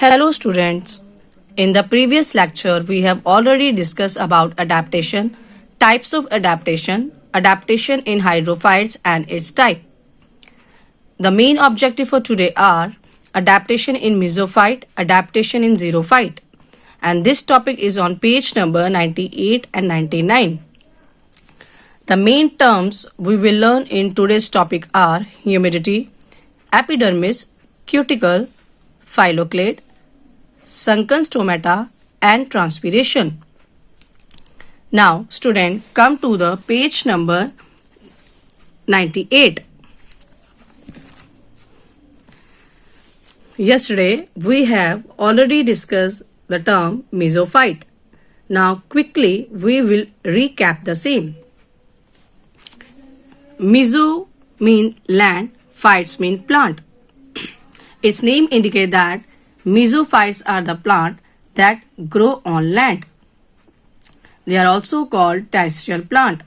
Hello students. In the previous lecture, we have already discussed about adaptation, types of adaptation, adaptation in hydrophytes and its type. The main objective for today are adaptation in mesophyte, adaptation in xerophyte. And this topic is on page number 98 and 99. The main terms we will learn in today's topic are humidity, epidermis, cuticle, phylloclade, sunken stomata and transpiration. Now student, come to the page number 98. Yesterday we have already discussed the term mesophyte. Now quickly we will recap the same. Meso mean land, phytes mean plant. Its name indicates that mesophytes are the plant that grow on land. They are also called terrestrial plant.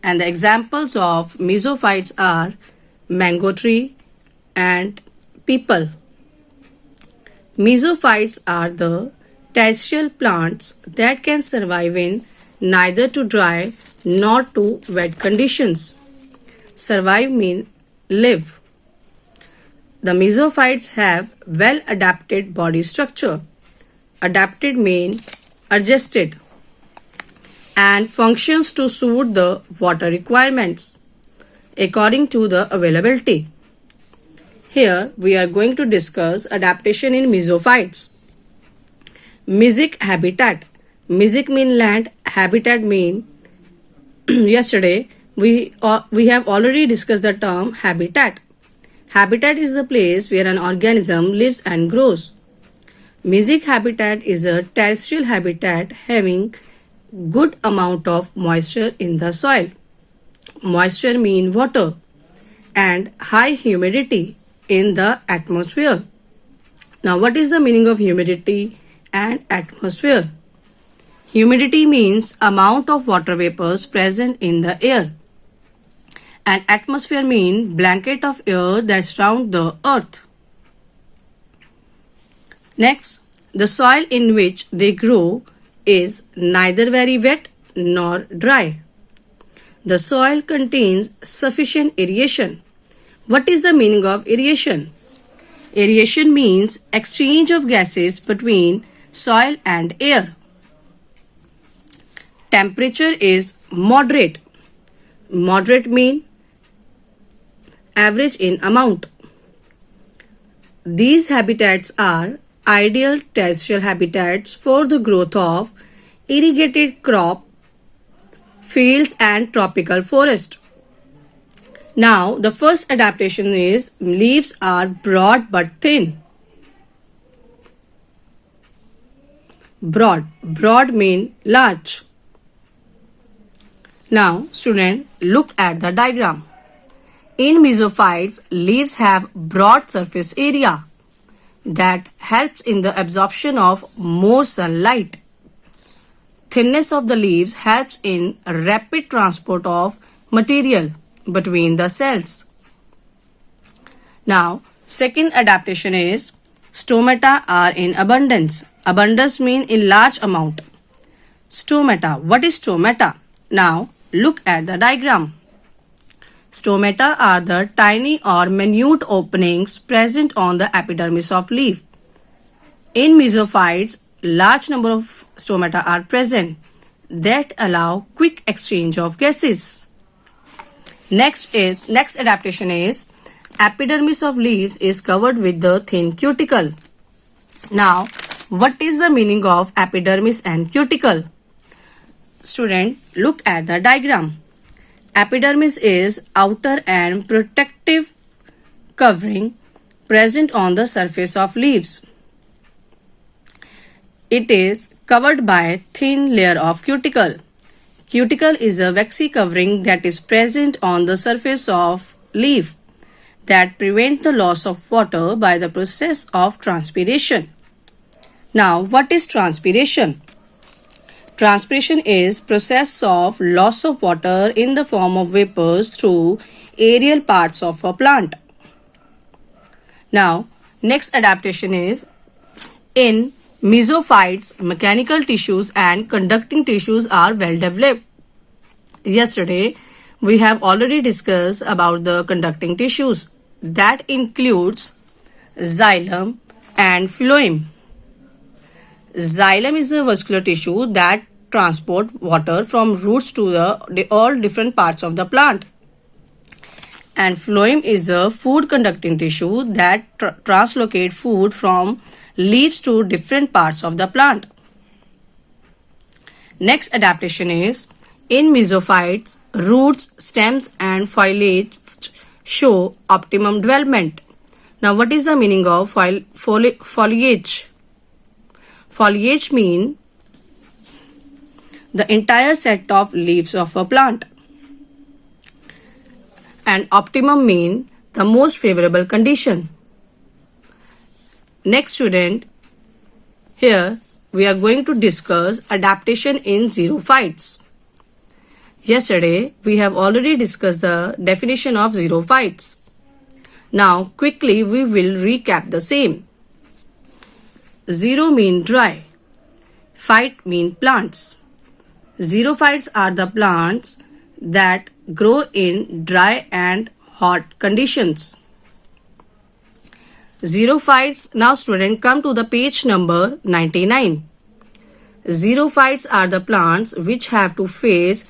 And the examples of mesophytes are mango tree and peepal. Mesophytes are the terrestrial plants that can survive in neither too dry nor too wet conditions. Survive means live. The mesophytes have well adapted body structure. Adapted means adjusted and functions to suit the water requirements according to the availability. Here we are going to discuss adaptation in mesophytes. Mesic habitat. Mesic mean land, habitat mean yesterday we have already discussed the term habitat. Habitat is the place where an organism lives and grows. Mesic habitat is a terrestrial habitat having good amount of moisture in the soil. Moisture means water and high humidity in the atmosphere. Now what is the meaning of humidity and atmosphere? Humidity means amount of water vapors present in the air. And atmosphere means blanket of air that surround the earth. Next, the soil in which they grow is neither very wet nor dry. The soil contains sufficient aeration. What is the meaning of aeration? Aeration means exchange of gases between soil and air. Temperature is moderate. Moderate means average in amount. These habitats are ideal terrestrial habitats for the growth of irrigated crop fields and tropical forest. Now the first adaptation is leaves are broad but thin. Broad mean large. Now student, look at the diagram. In mesophytes, leaves have broad surface area that helps in the absorption of more sunlight. Thinness of the leaves helps in rapid transport of material between the cells. Now, second adaptation is stomata are in abundance. Abundance means in large amount. Stomata. What is stomata? Now, look at the diagram. Stomata are the tiny or minute openings present on the epidermis of leaf. In mesophytes, large number of stomata are present that allow quick exchange of gases. Next adaptation is epidermis of leaves is covered with the thin cuticle. Now, what is the meaning of epidermis and cuticle? Student, look at the diagram. Epidermis is outer and protective covering present on the surface of leaves. It is covered by a thin layer of cuticle. Cuticle is a waxy covering that is present on the surface of leaf that prevent the loss of water by the process of transpiration. Now, what is transpiration? Transpiration is process of loss of water in the form of vapors through aerial parts of a plant. Now, Next adaptation is in mesophytes, mechanical tissues and conducting tissues are well developed. Yesterday, we have already discussed about the conducting tissues. That includes xylem and phloem. Xylem is a vascular tissue that transport water from roots to the all different parts of the plant. And phloem is a food conducting tissue that translocate food from leaves to different parts of the plant. Next adaptation is in mesophytes, roots, stems and foliage show optimum development. Now what is the meaning of foliage? Foliage means the entire set of leaves of a plant. And optimum mean the most favorable condition. Next student, here we are going to discuss adaptation in xerophytes. Yesterday we have already discussed the definition of xerophytes. Now quickly we will recap the same. Xero mean dry, phyte mean plants. Xerophytes are the plants that grow in dry and hot conditions. Xerophytes. Now student, come to the page number 99. Xerophytes are the plants which have to face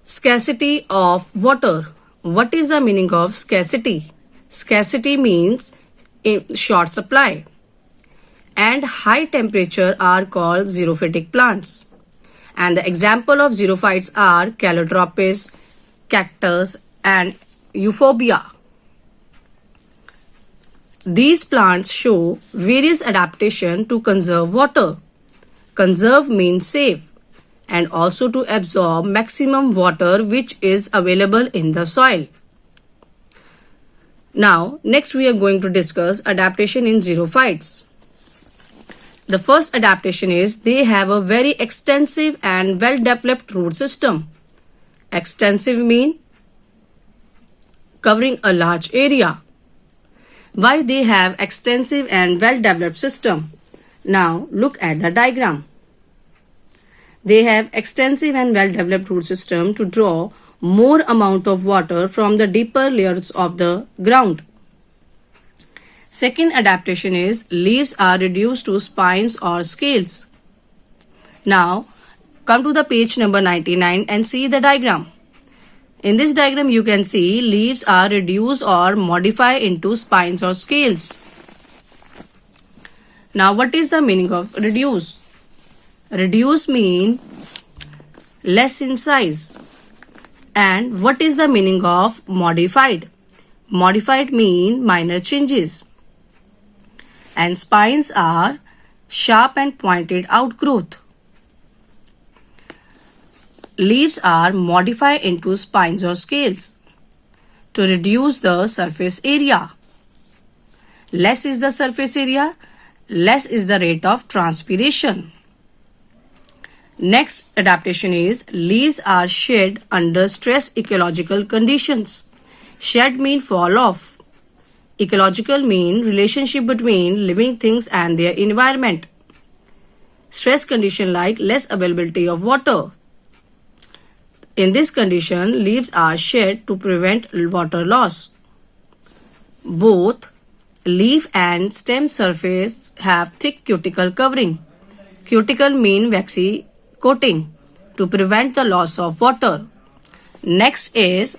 scarcity of water. What is the meaning of scarcity? Scarcity means in short supply. And high temperature are called xerophytic plants. And the example of xerophytes are Calotropis, cactus and euphorbia. These plants show various adaptation to conserve water. Conserve means save and also to absorb maximum water which is available in the soil. Now, next we are going to discuss adaptation in xerophytes. The first adaptation is they have a very extensive and well-developed root system. Extensive mean covering a large area. Why they have extensive and well-developed system? Now look at the diagram. They have extensive and well-developed root system to draw more amount of water from the deeper layers of the ground. Second adaptation is leaves are reduced to spines or scales. Now come to the page number 99 and see the diagram. In this diagram you can see leaves are reduced or modified into spines or scales. Now what is the meaning of reduce? Reduce mean less in size. And what is the meaning of modified? Modified mean minor changes. And spines are sharp and pointed outgrowth. Leaves are modified into spines or scales to reduce the surface area. Less is the surface area, less is the rate of transpiration. Next adaptation is leaves are shed under stress ecological conditions. Shed mean fall off. Ecological mean relationship between living things and their environment. Stress condition like less availability of water. In this condition, leaves are shed to prevent water loss. Both leaf and stem surface have thick cuticle covering. Cuticle mean waxy coating to prevent the loss of water. Next is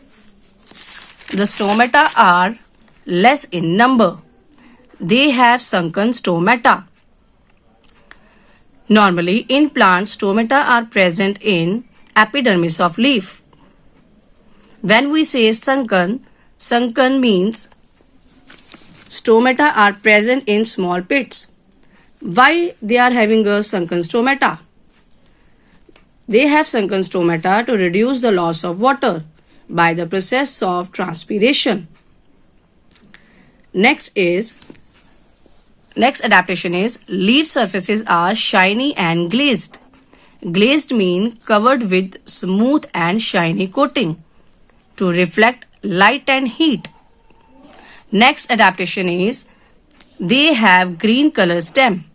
the stomata are less in number. They have sunken stomata. Normally in plants, stomata are present in epidermis of leaf. When we say sunken, sunken means stomata are present in small pits. Why they are having a sunken stomata? They have sunken stomata to reduce the loss of water by the process of transpiration. Next adaptation is leaf surfaces are shiny and glazed. Glazed mean covered with smooth and shiny coating to reflect light and heat. Next adaptation is They have green color stem.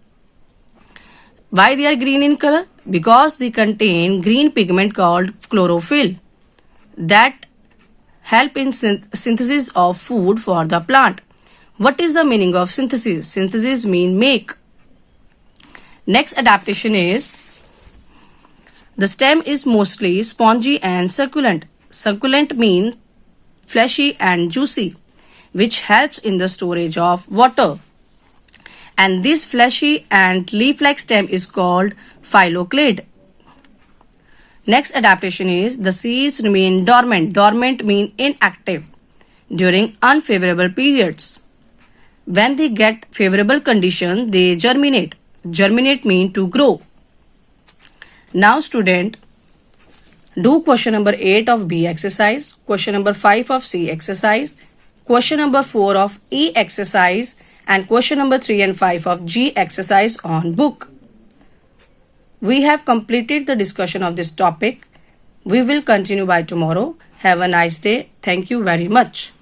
Why they are green in color? Because they contain green pigment called chlorophyll that help in synthesis of food for the plant. What is the meaning of synthesis? Synthesis means make. Next adaptation is the stem is mostly spongy and succulent. Succulent means fleshy and juicy, which helps in the storage of water. And this fleshy and leaf-like stem is called phylloclade. Next adaptation is the seeds remain dormant. Dormant means inactive during unfavorable periods. When they get favorable conditions, they germinate. Germinate means to grow. Now student, do question number 8 of B exercise, question number 5 of C exercise, question number 4 of E exercise, and question number 3 and 5 of G exercise on book. We have completed the discussion of this topic. We will continue by tomorrow. Have a nice day. Thank you very much.